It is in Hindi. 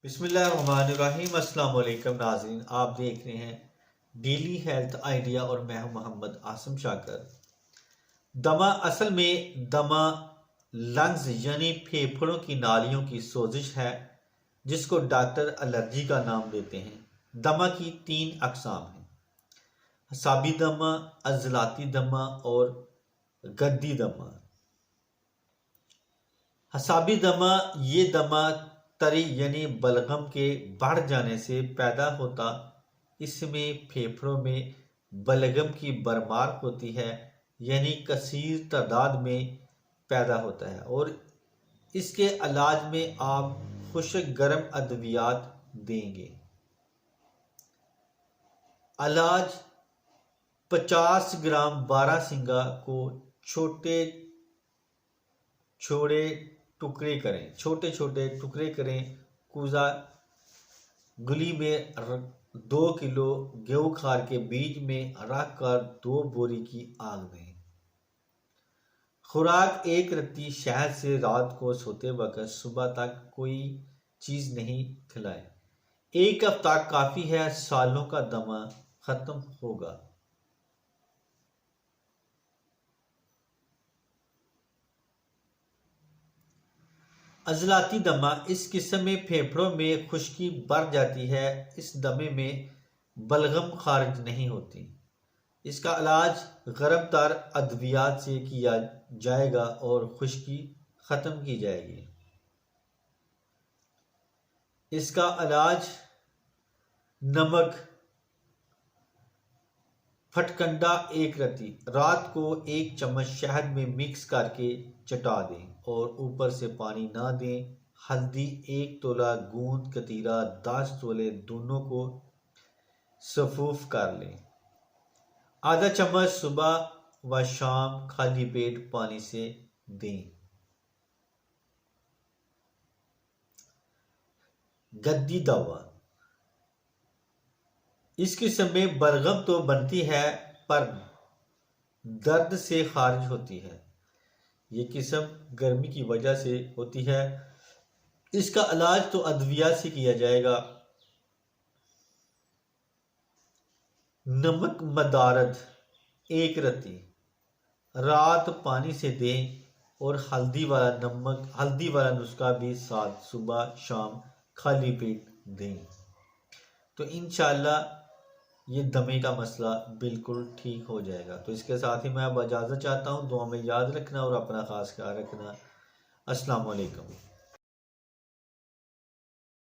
बिस्मिल्लाहिर्रहमानिर्रहीम। अस्सलाम वालेकुम नाज़रीन, आप देख रहे हैं डेली हेल्थ आइडिया और मैं हूं मोहम्मद आसिम शाकर। दमा असल में दमा लंग्स यानी फेफड़ों की नालियों की सोजिश है जिसको डॉक्टर एलर्जी का नाम देते हैं। दमा की तीन अकसाम हैं: हसाबी दमा, अज़लाती दमा और गद्दी दमा। हसाबी दमा ये दमा तरी यानी बलगम के बढ़ जाने से पैदा होता। इसमें फेफड़ों में बलगम की भरमार होती है यानी कसीर तादाद में पैदा होता है और इसके इलाज में आप खुश्क गर्म अद्वियात देंगे। इलाज 50 ग्राम बारहसिंगा को छोटे छोटे टुकड़े करें। कूजा गुली में 2 किलो गेहूं खार के बीज में रख कर 2 बोरी की आग दें। खुराक 1 रत्ती शहद से रात को सोते वक्त सुबह तक कोई चीज नहीं खिलाएं। 1 हफ्ता काफी है, सालों का दमा खत्म होगा। अज़लाती दमा, इस किस्म में फेफड़ों में खुश्की बढ़ जाती है। इस दमे में बलगम खारिज नहीं होती। इसका इलाज गर्म तर अद्वियात से किया जाएगा और खुश्की ख़त्म की जाएगी। इसका इलाज नमक फटकंडा 1 रत्ती रात को 1 चम्मच शहद में मिक्स करके चटा दें और ऊपर से पानी ना दें। हल्दी 1 तोला, गूंद कतीरा 10 तोले, दोनों को सफूफ कर लें। आधा चम्मच सुबह व शाम खाली पेट पानी से दें। गद्दी दवा, इस किस्म में बलगम तो बनती है पर दर्द से खारिज होती है। ये किस्म गर्मी की वजह से होती है। इसका इलाज तो अद्विया से किया जाएगा। नमक मदारद 1 रत्ती रात पानी से दें और हल्दी वाला नुस्खा भी साथ सुबह शाम खाली पेट दें। तो इंशाल्लाह ये दमे का मसला बिल्कुल ठीक हो जाएगा। तो इसके साथ ही मैं अब इजाज़त चाहता हूँ। दुआ में याद रखना और अपना ख़ास ख्याल रखना। अस्सलाम वालेकुम।